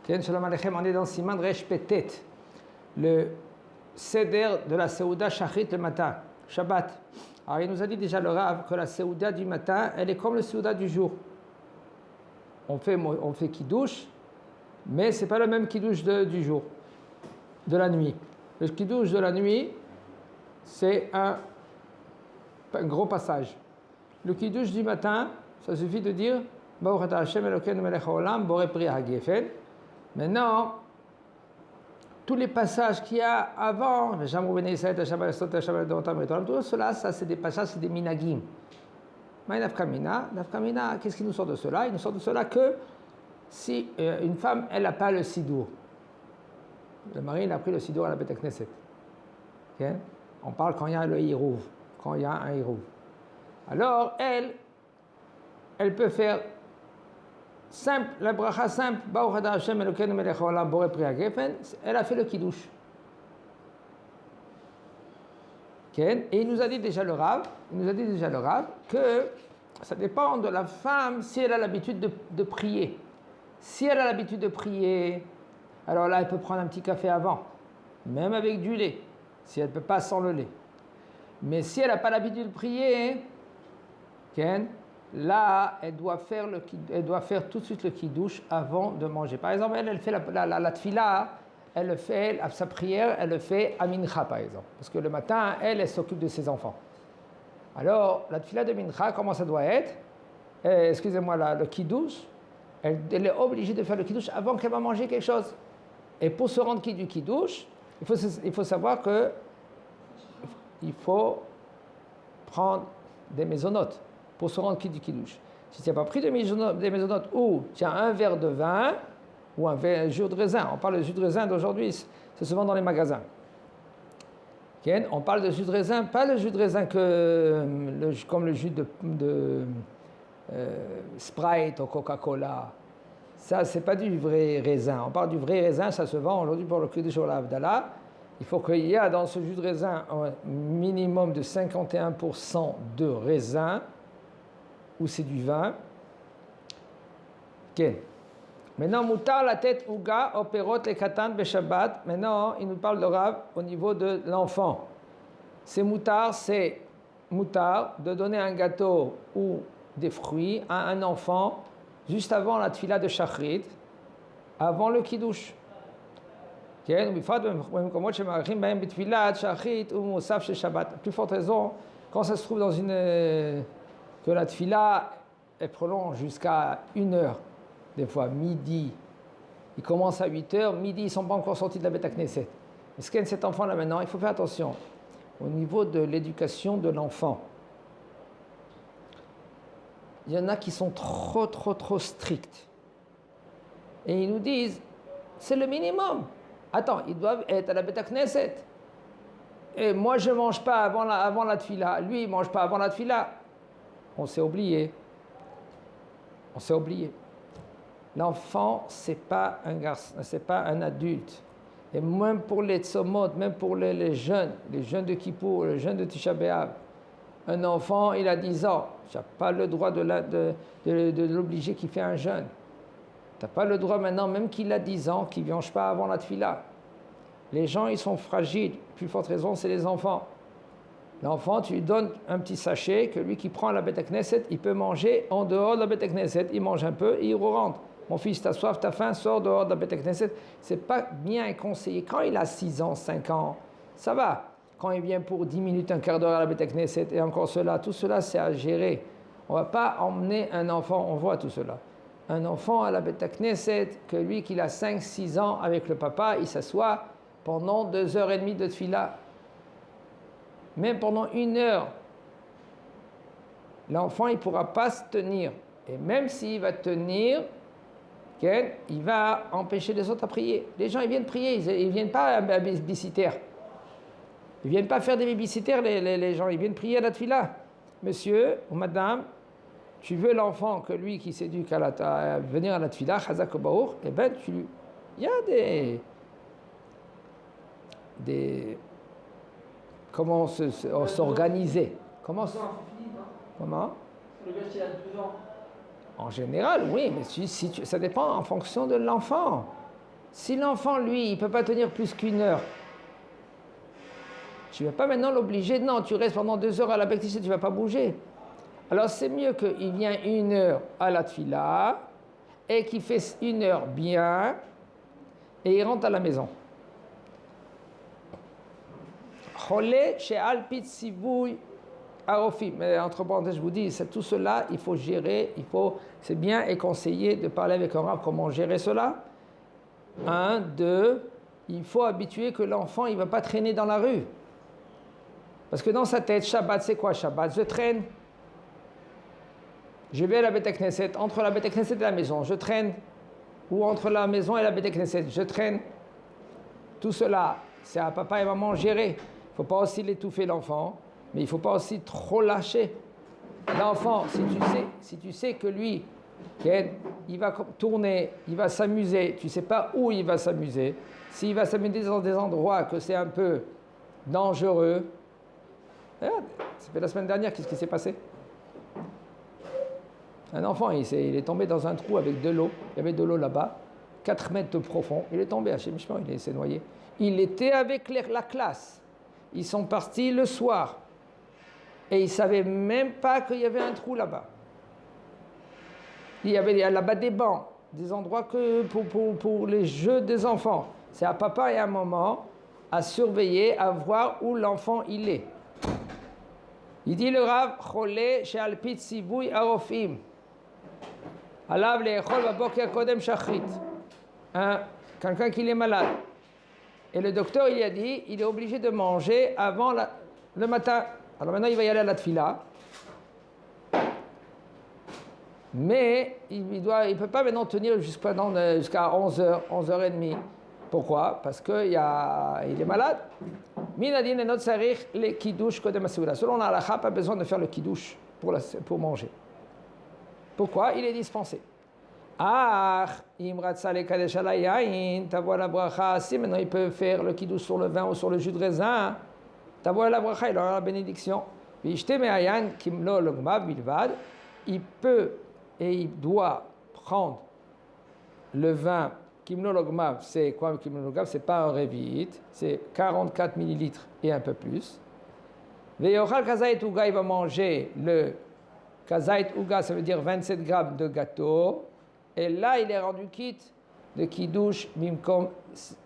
Shalom Aleichem, on est dans Siman Resh Petet, le Seder de la Seouda Shachrit le matin, Shabbat. Alors il nous a dit déjà le Rav que la Seouda du matin, elle est comme le Seouda du jour. On fait Kiddush, mais ce n'est pas le même Kiddush du jour, de la nuit. Le Kiddush de la nuit, c'est un gros passage. Le Kiddush du matin, ça suffit de dire Baruch atah Hashem Elokeinu melech haolam borei pri hagefen. Maintenant, tous les passages qu'il y a avant, tout cela, ça c'est des passages, c'est des minagim. Nafkamina, qu'est-ce qui nous sort de cela? Il nous sort de cela que si une femme, elle n'a pas le sidour, le mari il a pris le sidour à la Beit Knesset. Okay? On parle quand il y a le hirouv, quand il y a un hirouv. Alors, elle peut faire simple, la bracha simple, Baruch atah Hashem Elokeinu melech haolam borei pri hagefen, elle a fait le kiddush. Okay? Et il nous a dit déjà le Rav que ça dépend de la femme si elle a l'habitude de prier. Si elle a l'habitude de prier, alors là elle peut prendre un petit café avant, même avec du lait, si elle ne peut pas sans le lait. Mais si elle n'a pas l'habitude de prier, okay, là, elle doit faire tout de suite le kiddush avant de manger. Par exemple, elle fait la tfila, elle fait sa prière, elle le fait à mincha, par exemple. Parce que le matin, elle s'occupe de ses enfants. Alors, la tfila de mincha, comment ça doit être? Le kiddush, elle est obligée de faire le kiddush avant qu'elle va manger quelque chose. Et pour se rendre du kiddush, il faut savoir que il faut prendre des mésonotes pour se rendre du kiddush. Si tu n'as pas pris des mésonotes ou tu as un verre de vin ou un jus de raisin, on parle de jus de raisin d'aujourd'hui, c'est souvent dans les magasins. Okay? On parle de jus de raisin, pas le jus de raisin comme le jus de Sprite ou Coca-Cola. Ça, c'est pas du vrai raisin. On parle du vrai raisin, ça se vend aujourd'hui pour le kiddush ou l'Havdalah. Il faut qu'il y ait dans ce jus de raisin un minimum de 51% de raisin, ou c'est du vin. Ok. Maintenant, moutar la tête ouga opérot les katan beshabbat. Maintenant, il nous parle de Rav au niveau de l'enfant. C'est moutar de donner un gâteau ou des fruits à un enfant juste avant la tfila de shachrit, avant le kiddush. Plus forte raison, quand ça se trouve dans que la tfila, elle prolonge jusqu'à 1h, des fois midi. Il commence à 8h, midi, ils ne sont pas encore sortis de la Beit Knesset. Mais ce qu'est cet enfant-là maintenant, il faut faire attention. Au niveau de l'éducation de l'enfant, il y en a qui sont trop stricts. Et ils nous disent, c'est le minimum. Attends, ils doivent être à la Beit Knesset. Et moi, je ne mange pas avant la tfila. Lui, il ne mange pas avant la tfila. On s'est oublié. L'enfant, ce n'est pas un garçon, ce n'est pas un adulte. Et même pour les tzomot, même pour les jeunes de Kippour, les jeunes de Tisha B'Av, un enfant, il a 10 ans. Tu n'as pas le droit de l'obliger qu'il fait un jeûne. Tu n'as pas le droit maintenant, même qu'il a 10 ans, qu'il ne mange pas avant la tfila. Les gens, ils sont fragiles. Plus forte raison, c'est les enfants. L'enfant, tu lui donnes un petit sachet que lui qui prend la Beit Knesset, il peut manger en dehors de la Beit Knesset. Il mange un peu et il rentre. Mon fils, t'as soif, t'as faim, sors dehors de la Beit Knesset. C'est pas bien conseillé. Quand il a 6 ans, 5 ans, ça va. Quand il vient pour 10 minutes, un quart d'heure à la Beit Knesset et encore cela, tout cela, c'est à gérer. On ne va pas emmener un enfant, on voit tout cela. Un enfant à la Beit Knesset, que lui, qu'il a 5-6 ans avec le papa, il s'assoit pendant 2h30 de tfila. Même pendant 1 heure, l'enfant, il ne pourra pas se tenir. Et même s'il va tenir, il va empêcher les autres à prier. Les gens, ils viennent prier, ils ne viennent pas à babysitter. Ils ne viennent pas faire des babysitters, les gens, ils viennent prier à la tfila. Monsieur ou madame, tu veux l'enfant que lui qui s'éduque à venir à la tfila, chazak baour, eh bien, il y a des comment s'organiser. Comment le gars, il a 12 ans. En général, oui, mais ça dépend en fonction de l'enfant. Si l'enfant, lui, il ne peut pas tenir plus qu'une heure, tu ne vas pas maintenant l'obliger, non, tu restes pendant 2 heures à la Beit Knesset, tu ne vas pas bouger. Alors c'est mieux qu'il vienne 1 heure à la Tfila et qu'il fait 1 heure bien et il rentre à la maison. Cholé chez Alpit Sivouy Arofim. Mais entre parenthèses, je vous dis, tout cela, il faut gérer, c'est bien et conseillé de parler avec un rab comment gérer cela. 1, 2, il faut habituer que l'enfant, il ne va pas traîner dans la rue. Parce que dans sa tête, Shabbat, c'est quoi Shabbat? Je traîne. Je vais à la Beit Knesset, entre la Beit Knesset et la maison, je traîne. Ou entre la maison et la Beit Knesset, je traîne. Tout cela, c'est à papa et maman gérer. Il ne faut pas aussi l'étouffer l'enfant, mais il ne faut pas aussi trop lâcher. L'enfant, si tu sais que lui, il va tourner, il va s'amuser, tu ne sais pas où il va s'amuser. S'il va s'amuser dans des endroits que c'est un peu dangereux, regarde, ça fait la semaine dernière, qu'est-ce qui s'est passé? Un enfant, il est tombé dans un trou avec de l'eau. Il y avait de l'eau là-bas, 4 mètres de profond. Il est tombé à Mishmar, il s'est noyé. Il était avec la classe. Ils sont partis le soir. Et ils ne savaient même pas qu'il y avait un trou là-bas. Il y avait là-bas des bancs, des endroits que pour les jeux des enfants. C'est à papa et à maman à surveiller, à voir où l'enfant il est. Il dit le Rav, Cholé chez Alpit Sivouy Arofim. Alav le'echol baboker kodem shachrit. Quelqu'un qui est malade. Et le docteur, il a dit, il est obligé de manger avant le matin. Alors maintenant, il va y aller à la tfila. Mais il ne peut pas maintenant tenir jusqu'à 11h, 11h30. Pourquoi? Parce qu'il est malade. Minadin et notre sarich, les kiddush kodem asura. Selon la halakha, pas besoin de faire le kiddush pour manger. Pourquoi? Il est dispensé. Ah, imratsa le kadesh alayayin, t'avoie la bracha. Si maintenant il peut faire le kiddush sur le vin ou sur le jus de raisin, t'avoie la bracha, il aura la bénédiction. Vishte me'ayan kimlo logma bilvad. Il peut et il doit prendre le vin. Kimlo logma, c'est quoi kimlo logma? C'est pas un revit, c'est 44 millilitres et un peu plus. Ve'yochal kazait uga, il va manger le Kazait Uga, ça veut dire 27 grammes de gâteau. Et là, il est rendu quitte de Kiddush Mimkom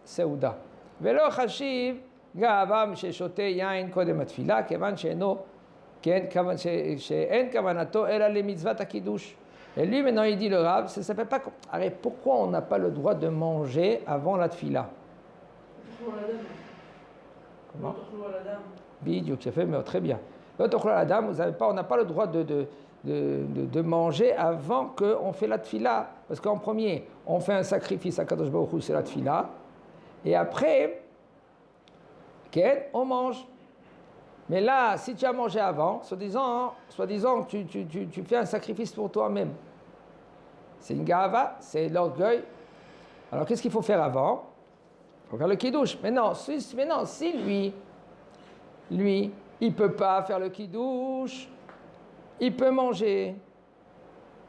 Seuda. Velo Chashiv, Gaavam, Sheshote Yain, Kodem Atfila, Kevan Sheno, She'en Kavanato, Elle a les mitzvot à Kiddush. Et lui, maintenant, il dit le Rav, ça ne s'appelle pas. Arrête, pourquoi on n'a pas le droit de manger avant la Tfila? Comment? Bidou, tu as fait, mais très bien. On n'a pas le droit de manger avant qu'on fait la tfila. Parce qu'en premier, on fait un sacrifice à Kadosh Baruch Hu, c'est la tfila. Et après, on mange. Mais là, si tu as mangé avant, soi-disant que tu fais un sacrifice pour toi-même. C'est une gava, c'est l'orgueil. Alors qu'est-ce qu'il faut faire avant? Il faut faire le kiddush. Mais non, si lui, il ne peut pas faire le kiddush, il peut manger.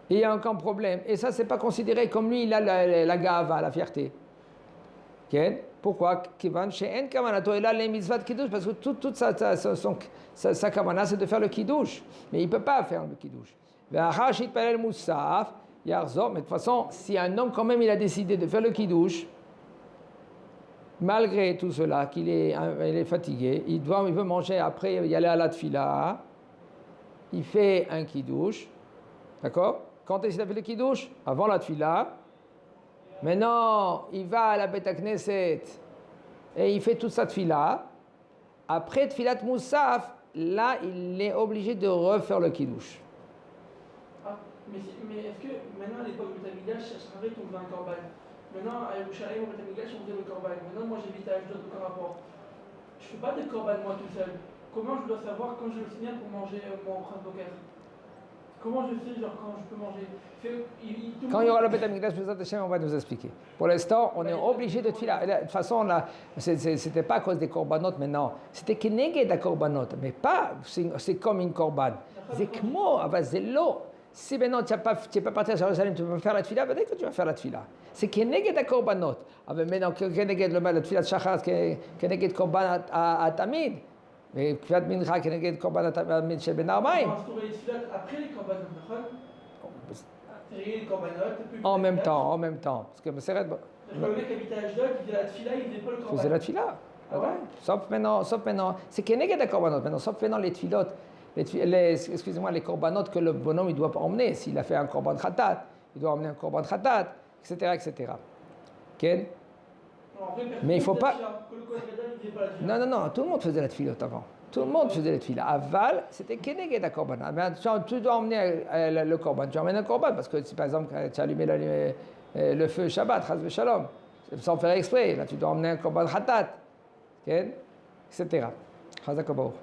Et il y a aucun problème. Et ça, ce n'est pas considéré comme lui, il a la gava, la fierté. Okay? Pourquoi? Parce que toute sa kavana, c'est de faire le kiddush. Mais il ne peut pas faire le kiddush. Mais de toute façon, si un homme, quand même, il a décidé de faire le kiddush, malgré tout cela, qu'il est fatigué, il veut manger après, y aller à la tfila, il fait un kiddush, d'accord? Quand est-ce qu'il a fait le kiddush? Avant la tfila. Maintenant, il va à la Beit Knesset et il fait toute sa tfila. Après tfilat Moussaf, là, il est obligé de refaire le kiddush. Ah, mais est-ce que maintenant, à l'époque du Tamigdash, ça serait qu'on faisait un korban? Maintenant, à Yerushalayim, au Tamigdash, on faisait le korban. Maintenant, moi, j'habite à Ashdod, aucun rapport. Je ne fais pas de korban moi tout seul. Comment je dois savoir quand je le signale pour manger mon empreinte poker? Comment je sais, quand je peux manger? Quand il y aura le Beit HaMikdash, on va nous expliquer. Pour l'instant, on est obligé de tfila. De toute façon, c'était pas à cause des korbanot maintenant. C'était keneged la korbanot, mais pas, c'est comme une korban. C'est kmo, c'est l'eau. Si maintenant tu n'es pas parti à Jérusalem, tu ne peux pas faire la tefila, peut-être que tu vas faire la tefila. C'est keneged à korbanot. Ah ben maintenant, keneged la tefila de shachar, keneged korban à tamid. Mais kviat mincha, keneged korban à tamid chez Ben On Arbaim. va instaurer les tefilot après les korbanot, d'accord? Les korbanot. En même temps. Parce que c'est vrai. Le mec habitait à Ashdod, il faisait la tefila, il faisait pas le korban. Il faisait la tefila. Ah ouais? Sauf maintenant. C'est keneged à korbanot. Maintenant, sauf maintenant les tefilot. Excusez-moi, les korbanot que le bonhomme il doit emmener. S'il a fait un korban khatat, il doit emmener un korban khatat, etc. Ken? Mais il ne faut pas. Non, tout le monde faisait la tefilot avant. Tout le monde faisait la tefila. Aval, c'était keneged à korban. Tu dois emmener le korban. Tu emmènes un korban parce que si par exemple tu as allumé le feu Shabbat, chas v'shalom, sans faire exprès, là tu dois emmener un korban khatat, ken, etc. Chazak Baruch.